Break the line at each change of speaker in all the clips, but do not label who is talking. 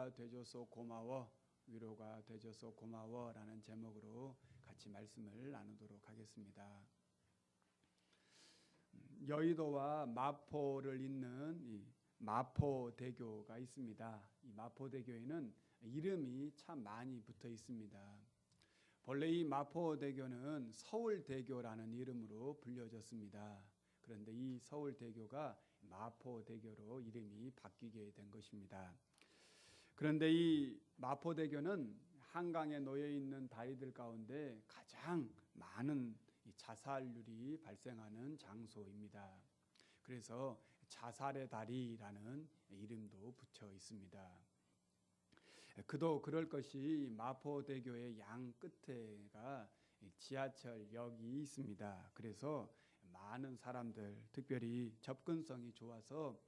위로가 되줘서 고마워, 위로가 되줘서 고마워라는 제목으로 같이 말씀을 나누도록 하겠습니다. 여의도와 마포를 잇는 이 마포대교가 있습니다. 이 마포대교에는 이름이 참 많이 붙어 있습니다. 본래 이 마포대교는 서울대교라는 이름으로 불려졌습니다. 그런데 이 서울대교가 마포대교로 이름이 바뀌게 된 것입니다. 그런데 이 마포대교는 한강에 놓여 있는 다리들 가운데 가장 많은 자살률이 발생하는 장소입니다. 그래서 자살의 다리라는 이름도 붙여 있습니다. 그도 그럴 것이 마포대교의 양 끝에가 지하철역이 있습니다. 그래서 많은 사람들, 특별히 접근성이 좋아서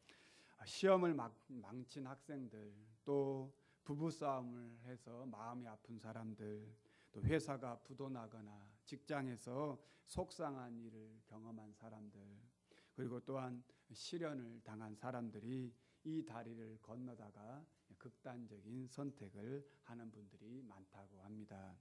시험을 망친 학생들, 또 부부싸움을 해서 마음이 아픈 사람들, 또 회사가 부도나거나 직장에서 속상한 일을 경험한 사람들, 그리고 또한 실연을 당한 사람들이 이 다리를 건너다가 극단적인 선택을 하는 분들이 많다고 합니다.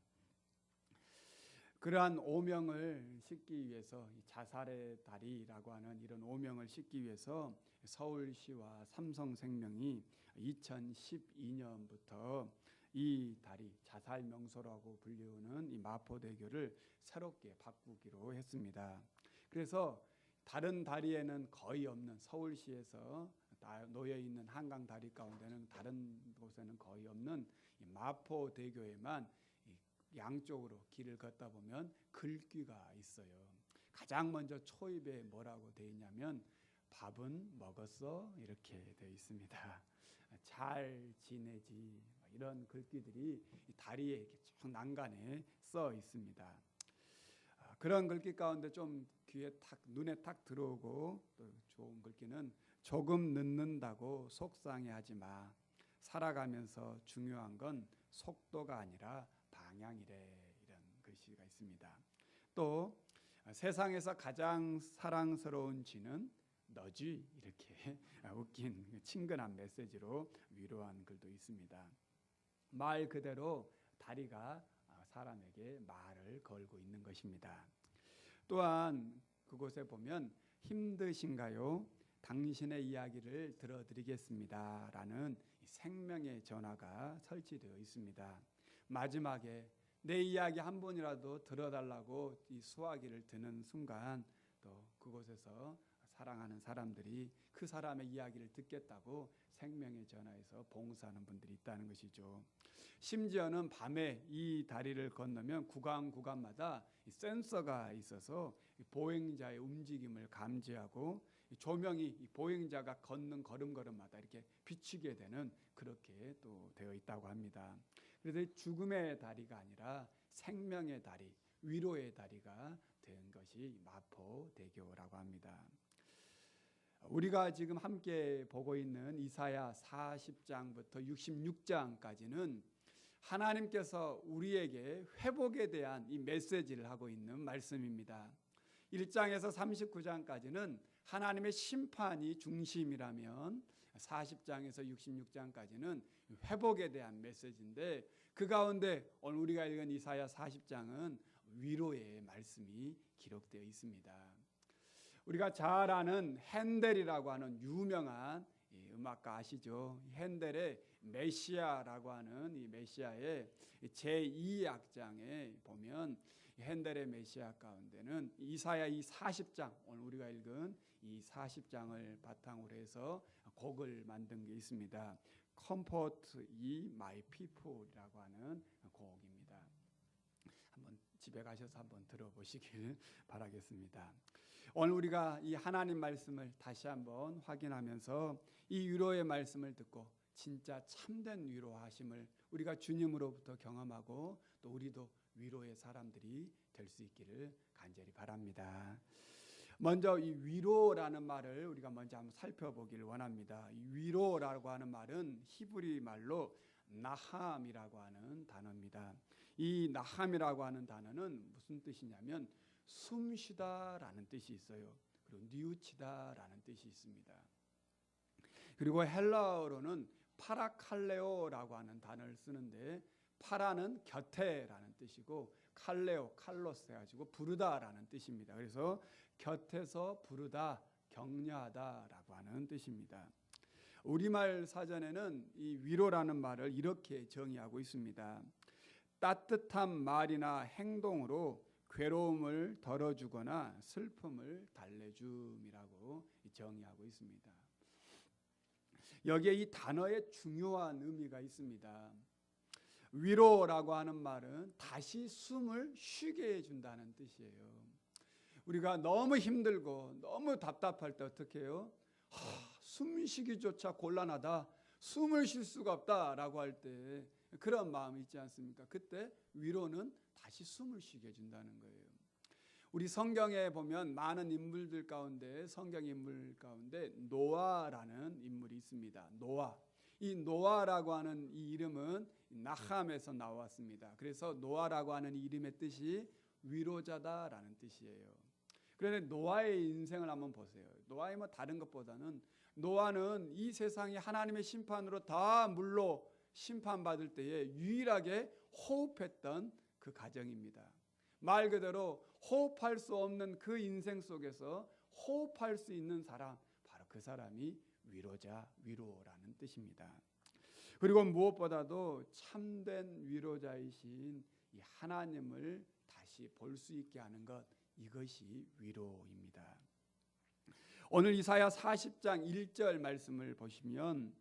그러한 오명을 싣기 위해서 자살의 다리라고 하는 이런 오명을 싣기 위해서 서울시와 삼성생명이 2012년부터 이 다리, 자살 명소라고 불리우는 이 마포대교를 새롭게 바꾸기로 했습니다. 그래서 다른 다리에는 거의 없는, 서울시에서 놓여 있는 한강 다리 가운데는 다른 곳에는 거의 없는 이 마포대교에만 양쪽으로 길을 걷다 보면 글귀가 있어요. 가장 먼저 초입에 뭐라고 되어 있냐면 밥은 먹었어 이렇게 되어 있습니다. 잘 지내지 이런 글귀들이 다리에 이렇게 쭉 난간에 써 있습니다. 그런 글귀 가운데 좀 귀에 탁 눈에 탁 들어오고 또 좋은 글귀는 조금 늦는다고 속상해하지 마. 살아가면서 중요한 건 속도가 아니라 방향이래. 이런 글씨가 있습니다. 또 세상에서 가장 사랑스러운 쥐는 너지. 이렇게 웃긴 친근한 메시지로 위로한 글도 있습니다. 말 그대로 다리가 사람에게 말을 걸고 있는 것입니다. 또한 그곳에 보면 힘드신가요? 당신의 이야기를 들어드리겠습니다. 라는 생명의 전화가 설치되어 있습니다. 마지막에 내 이야기 한 번이라도 들어달라고 이 수화기를 드는 순간 또 그곳에서 사랑하는 사람들이 그 사람의 이야기를 듣겠다고 생명의 전화에서 봉사하는 분들이 있다는 것이죠. 심지어는 밤에 이 다리를 건너면 구간마다 센서가 있어서 보행자의 움직임을 감지하고 조명이 보행자가 걷는 걸음걸음마다 이렇게 비추게 되는, 그렇게 또 되어 있다고 합니다. 그래서 죽음의 다리가 아니라 생명의 다리, 위로의 다리가 된 것이 마포대교라고 합니다. 우리가 지금 함께 보고 있는 이사야 40장부터 66장까지는 하나님께서 우리에게 회복에 대한 이 메시지를 하고 있는 말씀입니다. 1장에서 39장까지는 하나님의 심판이 중심이라면 40장에서 66장까지는 회복에 대한 메시지인데, 그 가운데 오늘 우리가 읽은 이사야 40장은 위로의 말씀이 기록되어 있습니다. 우리가 잘 아는 핸델이라고 하는 유명한 음악가 아시죠? 핸델의 메시아라고 하는 이 메시아의 제2악장에 보면 핸델의 메시아 가운데는 이사야 이 40장, 오늘 우리가 읽은 이 40장을 바탕으로 해서 곡을 만든 게 있습니다. Comfort ye my people이라고 하는 곡입니다. 한번 집에 가셔서 한번 들어보시길 바라겠습니다. 오늘 우리가 이 하나님 말씀을 다시 한번 확인하면서 이 위로의 말씀을 듣고 진짜 참된 위로하심을 우리가 주님으로부터 경험하고 또 우리도 위로의 사람들이 될 수 있기를 간절히 바랍니다. 먼저 이 위로라는 말을 우리가 먼저 한번 살펴보기를 원합니다. 이 위로라고 하는 말은 히브리 말로 나함이라고 하는 단어입니다. 이 나함이라고 하는 단어는 무슨 뜻이냐면 숨쉬다라는 뜻이 있어요. 그리고 뉘우치다라는 뜻이 있습니다. 그리고 헬라어로는 파라칼레오라고 하는 단어를 쓰는데, 파라는 곁에라는 뜻이고 칼레오, 칼로스 해가지고 부르다라는 뜻입니다. 그래서 곁에서 부르다, 격려하다라고 하는 뜻입니다. 우리말 사전에는 이 위로라는 말을 이렇게 정의하고 있습니다. 따뜻한 말이나 행동으로 괴로움을 덜어주거나 슬픔을 달래줌이라고 정의하고 있습니다. 여기에 이 단어에 중요한 의미가 있습니다. 위로라고 하는 말은 다시 숨을 쉬게 해준다는 뜻이에요. 우리가 너무 힘들고 너무 답답할 때 어떻게 해요? 숨쉬기조차 곤란하다, 숨을 쉴 수가 없다라고 할 때 그런 마음이 있지 않습니까? 그때 위로는 다시 숨을 쉬게 해준다는 거예요. 우리 성경에 보면 많은 인물들 가운데, 성경 인물 가운데 노아라는 인물이 있습니다. 노아. 이 노아라고 하는 이 이름은 나함에서 나왔습니다. 그래서 노아라고 하는 이름의 뜻이 위로자다라는 뜻이에요. 그런데 노아의 인생을 한번 보세요. 노아의 뭐 다른 것보다는 노아는 이 세상이 하나님의 심판으로 다 물로 심판받을 때에 유일하게 호흡했던 그 가정입니다. 말 그대로 호흡할 수 없는 그 인생 속에서 호흡할 수 있는 사람, 바로 그 사람이 위로자, 위로라는 뜻입니다. 그리고 무엇보다도 참된 위로자이신 이 하나님을 다시 볼 수 있게 하는 것, 이것이 위로입니다. 오늘 이사야 40장 1절 말씀을 보시면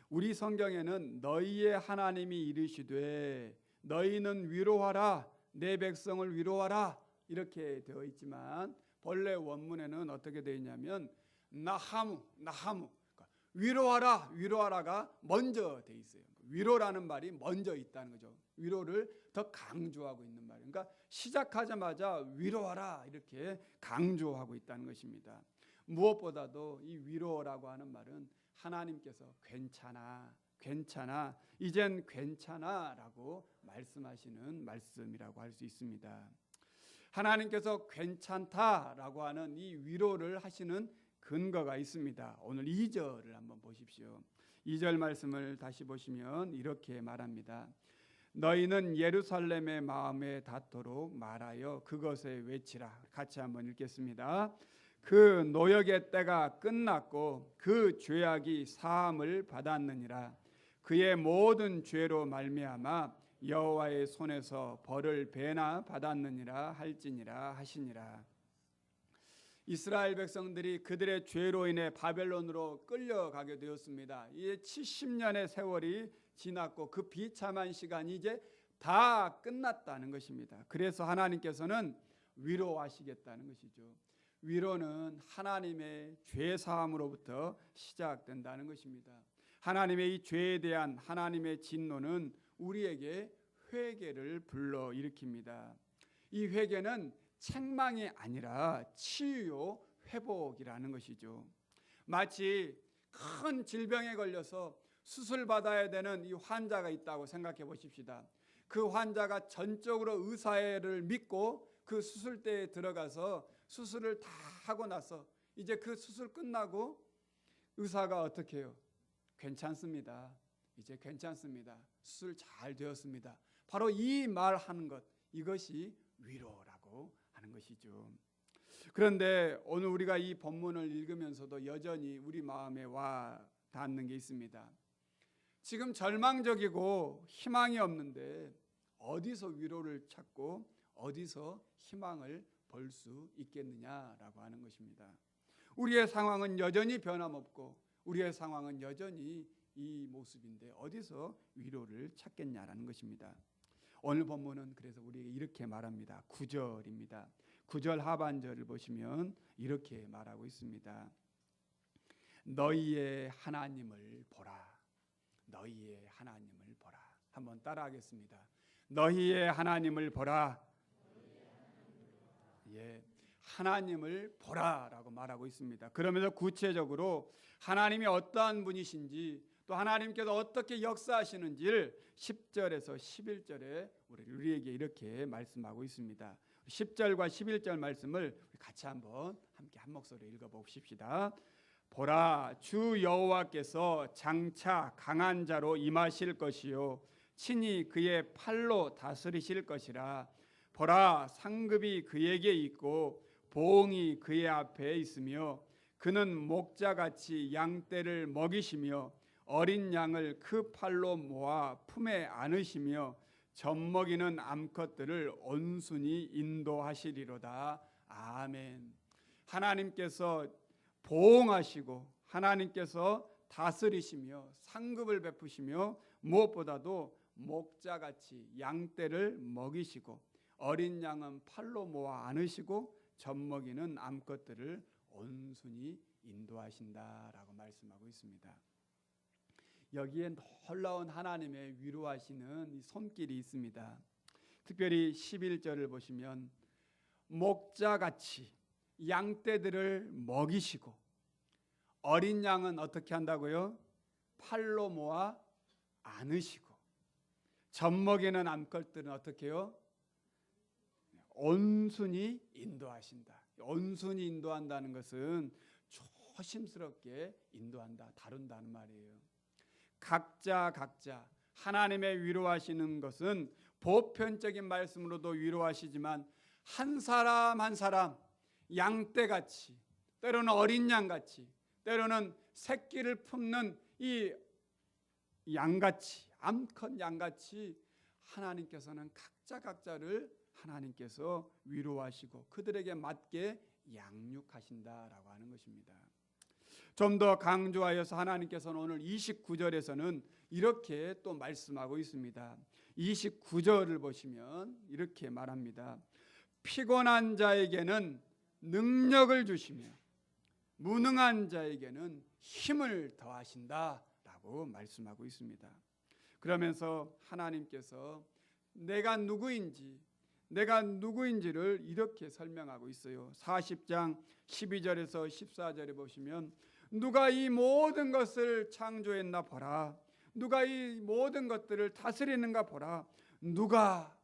우리 성경에는 너희의 하나님이 이르시되 너희는 위로하라, 내 백성을 위로하라 이렇게 되어 있지만 본래 원문에는 어떻게 되어 있냐면 나하무, 그러니까 위로하라, 위로하라가 먼저 되어 있어요. 위로라는 말이 먼저 있다는 거죠. 위로를 더 강조하고 있는 말이에요. 그러니까 시작하자마자 위로하라 이렇게 강조하고 있다는 것입니다. 무엇보다도 이 위로라고 하는 말은 하나님께서 괜찮아, 이젠 괜찮아라고 말씀하시는 말씀이라고 할 수 있습니다. 하나님께서 괜찮다라고 하는 이 위로를 하시는 근거가 있습니다. 오늘 2절을 한번 보십시오. 2절 말씀을 다시 보시면 이렇게 말합니다. 너희는 예루살렘의 마음에 닿도록 말하여 그것에 외치라. 같이 한번 읽겠습니다. 그 노역의 때가 끝났고 그 죄악이 사함을 받았느니라. 그의 모든 죄로 말미암아 여호와의 손에서 벌을 배나 받았느니라 할지니라 하시니라. 이스라엘 백성들이 그들의 죄로 인해 바벨론으로 끌려가게 되었습니다. 이제 70년의 세월이 지났고 그 비참한 시간이 이제 다 끝났다는 것입니다. 그래서 하나님께서는 위로하시겠다는 것이죠. 위로는 하나님의 죄 사함으로부터 시작된다는 것입니다. 하나님의 이 죄에 대한 하나님의 진노는 우리에게 회개를 불러일으킵니다. 이 회개는 책망이 아니라 치유요 회복이라는 것이죠. 마치 큰 질병에 걸려서 수술받아야 되는 이 환자가 있다고 생각해 보십시다. 그 환자가 전적으로 의사를 믿고 그 수술대에 들어가서 수술을 다 하고 나서 이제 그 수술 끝나고 의사가 어떻게 해요? 괜찮습니다. 이제 괜찮습니다. 수술 잘 되었습니다. 바로 이 말하는 것, 이것이 위로라고 하는 것이죠. 그런데 오늘 우리가 이 본문을 읽으면서도 여전히 우리 마음에 와 닿는 게 있습니다. 지금 절망적이고 희망이 없는데 어디서 위로를 찾고 어디서 희망을 볼 수 있겠느냐라고 하는 것입니다. 우리의 상황은 여전히 변함없고 우리의 상황은 여전히 이 모습인데 어디서 위로를 찾겠냐라는 것입니다. 오늘 본문은 그래서 우리에게 이렇게 말합니다. 9절입니다. 9절 하반절을 보시면 이렇게 말하고 있습니다. 너희의 하나님을 보라. 너희의 하나님을 보라. 한번 따라하겠습니다. 너희의 하나님을 보라. 예, 하나님을 보라라고 말하고 있습니다. 그러면서 구체적으로 하나님이 어떠한 분이신지 또 하나님께서 어떻게 역사하시는지를 10절에서 11절에 우리에게 이렇게 말씀하고 있습니다. 10절과 11절 말씀을 같이 한번 함께 한 목소리로 읽어봅시다. 보라, 주 여호와께서 장차 강한 자로 임하실 것이요 친히 그의 팔로 다스리실 것이라. 보라, 상급이 그에게 있고 보응이 그의 앞에 있으며 그는 목자같이 양떼를 먹이시며 어린 양을 그 팔로 모아 품에 안으시며 젖먹이는 암컷들을 온순히 인도하시리로다. 아멘. 하나님께서 보응하시고 하나님께서 다스리시며 상급을 베푸시며 무엇보다도 목자같이 양떼를 먹이시고 어린 양은 팔로 모아 안으시고 젖먹이는 암컷들을 온순히 인도하신다라고 말씀하고 있습니다. 여기에 놀라운 하나님의 위로하시는 손길이 있습니다. 특별히 11절을 보시면 목자같이 양떼들을 먹이시고 어린 양은 어떻게 한다고요? 팔로 모아 안으시고 젖먹이는 암컷들은 어떻게 해요? 온순히 인도하신다. 온순히 인도한다는 것은 조심스럽게 인도한다, 다룬다는 말이에요. 각자 하나님의 위로하시는 것은 보편적인 말씀으로도 위로하시지만 한 사람 한 사람 양떼같이, 때로는 어린 양같이, 때로는 새끼를 품는 이 양같이, 암컷 양같이 하나님께서는 각자를 하나님께서 위로하시고 그들에게 맞게 양육하신다라고 하는 것입니다. 좀 더 강조하여서 하나님께서는 오늘 29절에서는 이렇게 또 말씀하고 있습니다. 29절을 보시면 이렇게 말합니다. 피곤한 자에게는 능력을 주시며 무능한 자에게는 힘을 더하신다라고 말씀하고 있습니다. 그러면서 하나님께서 내가 누구인지를 이렇게 설명하고 있어요. 40장 12절에서 14절에 보시면 누가 이 모든 것을 창조했나 보라. 누가 이 모든 것들을 다스리는가 보라. 누가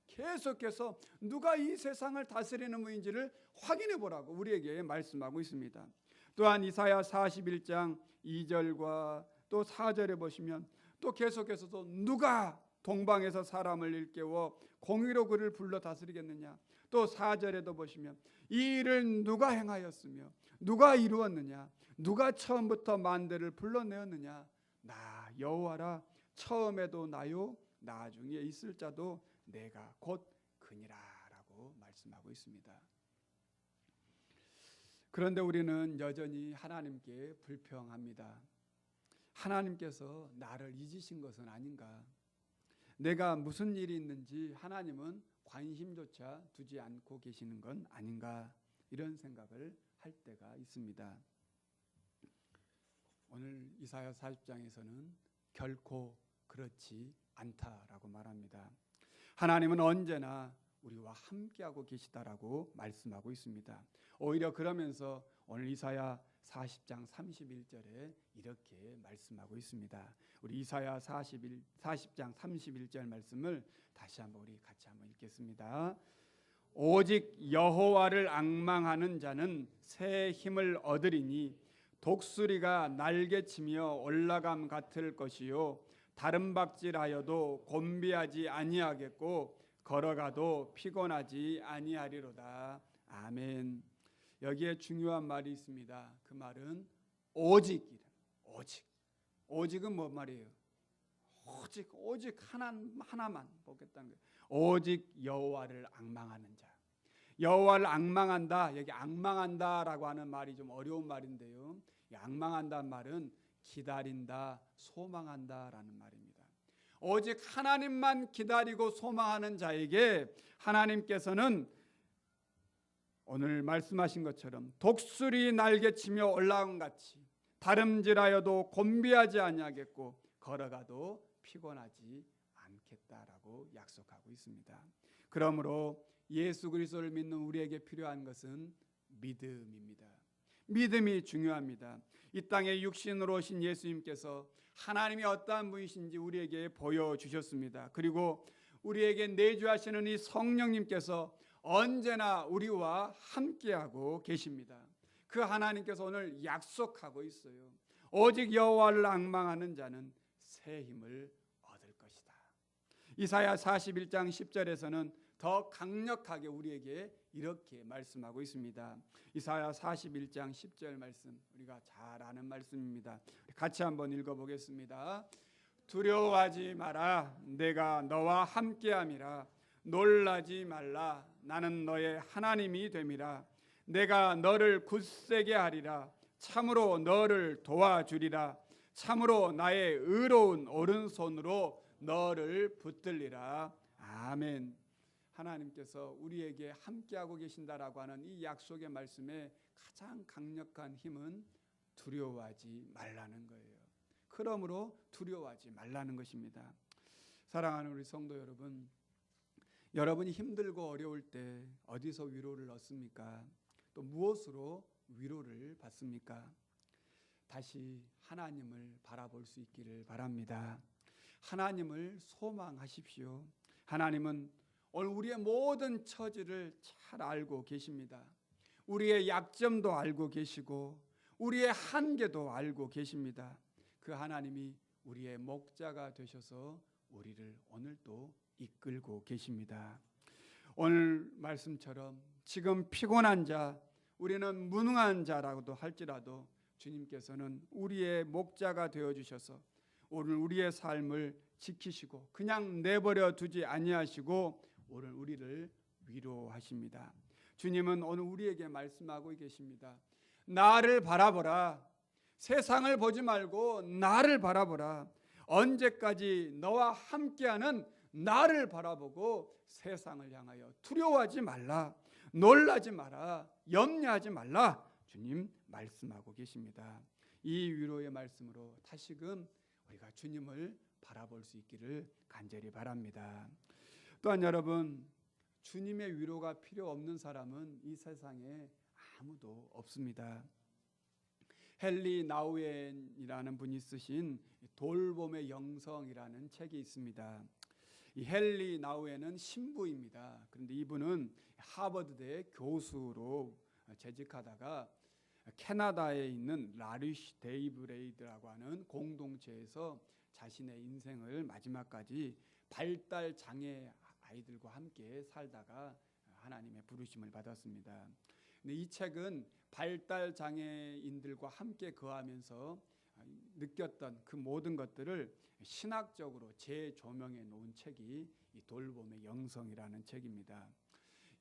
계속해서 누가 이 세상을 다스리는 분인지를 확인해 보라고 우리에게 말씀하고 있습니다. 또한 이사야 41장 2절과 또 4절에 보시면 또 계속해서도 누가 동방에서 사람을 일깨워 공의로 그를 불러 다스리겠느냐. 또 4절에도 보시면 이 일을 누가 행하였으며 누가 이루었느냐. 누가 처음부터 만대를 불러내었느냐. 나 여호와라. 처음에도 나요 나중에 있을 자도 내가 곧 그니라라고 말씀하고 있습니다. 그런데 우리는 여전히 하나님께 불평합니다. 하나님께서 나를 잊으신 것은 아닌가? 내가 무슨 일이 있는지 하나님은 관심조차 두지 않고 계시는 건 아닌가? 이런 생각을 할 때가 있습니다. 오늘 이사야 40장에서는 결코 그렇지 않다라고 말합니다. 하나님은 언제나 우리와 함께하고 계시다라고 말씀하고 있습니다. 오히려 그러면서 오늘 이사야 40장 31절에 이렇게 말씀하고 있습니다. 우리 이사야 40장 31절 말씀을 다시 한번 우리 같이 한번 읽겠습니다. 오직 여호와를 앙망하는 자는 새 힘을 얻으리니 독수리가 날개치며 올라감 같을 것이요 다른 박질하여도 곤비하지 아니하겠고 걸어가도 피곤하지 아니하리로다. 아멘. 여기에 중요한 말이 있습니다. 그 말은 오직이라. 오직은 뭐 말이에요? 오직 하나만 보겠다는 거예요. 오직 여호와를 앙망하는 자. 여호와를 앙망한다. 여기 앙망한다라고 하는 말이 좀 어려운 말인데요. 이 앙망한다는 말은 기다린다, 소망한다라는 말입니다. 오직 하나님만 기다리고 소망하는 자에게 하나님께서는 오늘 말씀하신 것처럼 독수리 날개치며 올라온 같이 다름질하여도 곤비하지 아니하겠고 걸어가도 피곤하지 않겠다라고 약속하고 있습니다. 그러므로 예수 그리스도를 믿는 우리에게 필요한 것은 믿음입니다. 믿음이 중요합니다. 이 땅에 육신으로 오신 예수님께서 하나님이 어떠한 분이신지 우리에게 보여주셨습니다. 그리고 우리에게 내주하시는 이 성령님께서 언제나 우리와 함께하고 계십니다. 그 하나님께서 오늘 약속하고 있어요. 오직 여호와를 앙망하는 자는 새 힘을 얻을 것이다. 이사야 41장 10절에서는 더 강력하게 우리에게 이렇게 말씀하고 있습니다. 이사야 41장 10절 말씀, 우리가 잘 아는 말씀입니다. 같이 한번 읽어보겠습니다. 두려워하지 마라. 내가 너와 함께함이라. 놀라지 말라. 나는 너의 하나님이 됨이라. 내가 너를 굳세게 하리라. 참으로 너를 도와주리라. 참으로 나의 의로운 오른손으로 너를 붙들리라. 아멘. 하나님께서 우리에게 함께하고 계신다라고 하는 이 약속의 말씀에 가장 강력한 힘은 두려워하지 말라는 거예요. 그러므로 두려워하지 말라는 것입니다. 사랑하는 우리 성도 여러분, 여러분이 힘들고 어려울 때 어디서 위로를 얻습니까? 또 무엇으로 위로를 받습니까? 다시 하나님을 바라볼 수 있기를 바랍니다. 하나님을 소망하십시오. 하나님은 오늘 우리의 모든 처지를 잘 알고 계십니다. 우리의 약점도 알고 계시고 우리의 한계도 알고 계십니다. 그 하나님이 우리의 목자가 되셔서 우리를 오늘도 이끌고 계십니다. 오늘 말씀처럼 지금 피곤한 자, 우리는 무능한 자라고도 할지라도 주님께서는 우리의 목자가 되어주셔서 오늘 우리의 삶을 지키시고 그냥 내버려 두지 아니하시고 오늘 우리를 위로하십니다. 주님은 오늘 우리에게 말씀하고 계십니다. 나를 바라보라. 세상을 보지 말고 나를 바라보라. 언제까지 너와 함께하는 나를 바라보고 세상을 향하여 두려워하지 말라. 놀라지 마라. 염려하지 말라. 주님 말씀하고 계십니다. 이 위로의 말씀으로 다시금 우리가 주님을 바라볼 수 있기를 간절히 바랍니다. 또한 여러분, 주님의 위로가 필요 없는 사람은 이 세상에 아무도 없습니다. 헨리 나우엔이라는 분이 쓰신 돌봄의 영성이라는 책이 있습니다. 이 헨리 나우엔은 신부입니다. 그런데 이분은 하버드대 교수로 재직하다가 캐나다에 있는 라리쉬 데이브레이드라고 하는 공동체에서 자신의 인생을 마지막까지 발달 장애 아이들과 함께 살다가 하나님의 부르심을 받았습니다. 근데 이 책은 발달 장애인들과 함께 거하면서 느꼈던 그 모든 것들을 신학적으로 재조명해 놓은 책이 이 돌봄의 영성이라는 책입니다.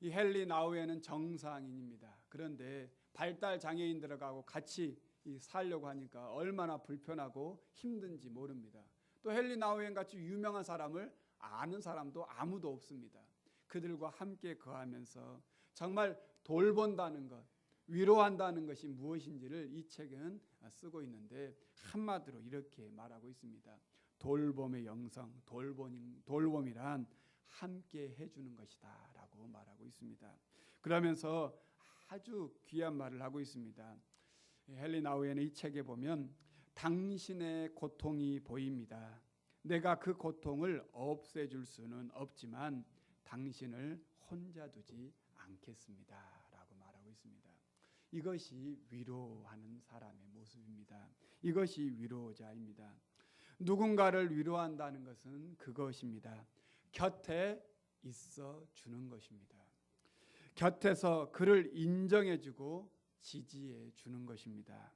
이 헨리 나우엔은 정상인입니다. 그런데 발달 장애인들하고 같이 살려고 하니까 얼마나 불편하고 힘든지 모릅니다. 또 헨리 나우엔 같이 유명한 사람을 아는 사람도 아무도 없습니다. 그들과 함께 거하면서 정말 돌본다는 것, 위로한다는 것이 무엇인지를 이 책은 쓰고 있는데 한마디로 이렇게 말하고 있습니다. 돌봄의 영성, 돌봄이란 함께 해주는 것이다 라고 말하고 있습니다. 그러면서 아주 귀한 말을 하고 있습니다. 헨리 나우엔의 이 책에 보면 당신의 고통이 보입니다. 내가 그 고통을 없애줄 수는 없지만 당신을 혼자 두지 않겠습니다 라고 말하고 있습니다. 이것이 위로하는 사람의 모습입니다. 이것이 위로자입니다. 누군가를 위로한다는 것은 그것입니다. 곁에 있어 주는 것입니다. 곁에서 그를 인정해주고 지지해 주는 것입니다.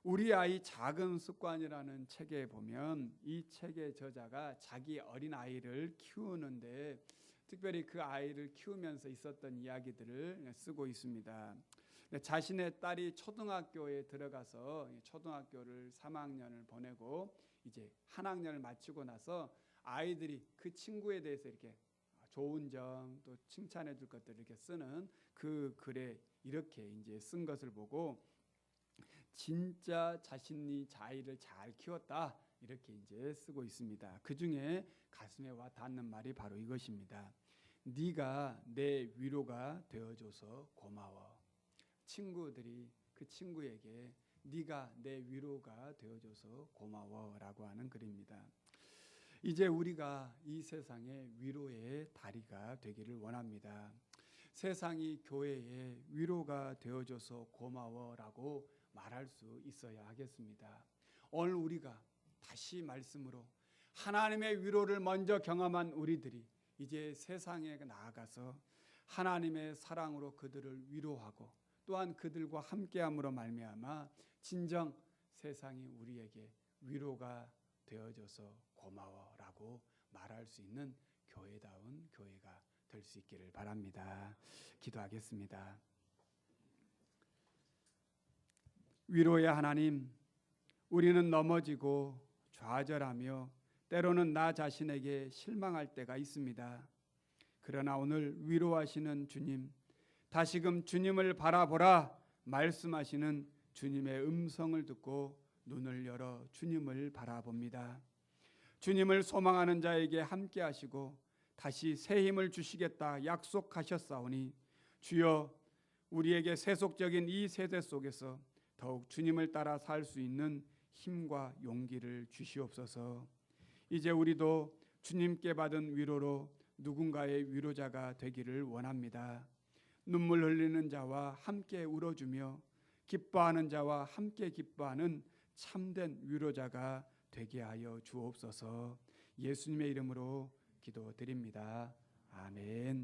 우리 아이 작은 습관이라는 책에 보면 이 책의 저자가 자기 어린 아이를 키우는데 특별히 그 아이를 키우면서 있었던 이야기들을 쓰고 있습니다. 자신의 딸이 초등학교에 들어가서 초등학교를 3학년을 보내고 이제 한 학년을 마치고 나서 아이들이 그 친구에 대해서 이렇게 좋은 점 또 칭찬해 줄 것들을 이렇게 쓰는 그 글에 이렇게 이제 쓴 것을 보고 진짜 자신이 아이를 잘 키웠다 이렇게 이제 쓰고 있습니다. 그 중에 가슴에 와 닿는 말이 바로 이것입니다. 네가 내 위로가 되어줘서 고마워. 친구들이 그 친구에게 네가 내 위로가 되어줘서 고마워라고 하는 글입니다. 이제 우리가 이 세상의 위로의 다리가 되기를 원합니다. 세상이 교회에 위로가 되어줘서 고마워라고 말할 수 있어야 하겠습니다. 오늘 우리가 다시 말씀으로 하나님의 위로를 먼저 경험한 우리들이 이제 세상에 나아가서 하나님의 사랑으로 그들을 위로하고 또한 그들과 함께함으로 말미암아 진정 세상이 우리에게 위로가 되어줘서 고마워라고 말할 수 있는 교회다운 교회가 될 수 있기를 바랍니다. 기도하겠습니다. 위로의 하나님, 우리는 넘어지고 좌절하며 때로는 나 자신에게 실망할 때가 있습니다. 그러나 오늘 위로하시는 주님, 다시금 주님을 바라보라 말씀하시는 주님의 음성을 듣고 눈을 열어 주님을 바라봅니다. 주님을 소망하는 자에게 함께 하시고 다시 새 힘을 주시겠다 약속하셨사오니 주여, 우리에게 세속적인 이 세대 속에서 더욱 주님을 따라 살 수 있는 힘과 용기를 주시옵소서. 이제 우리도 주님께 받은 위로로 누군가의 위로자가 되기를 원합니다. 눈물 흘리는 자와 함께 울어주며 기뻐하는 자와 함께 기뻐하는 참된 위로자가 되게 하여 주옵소서. 예수님의 이름으로 기도드립니다. 아멘.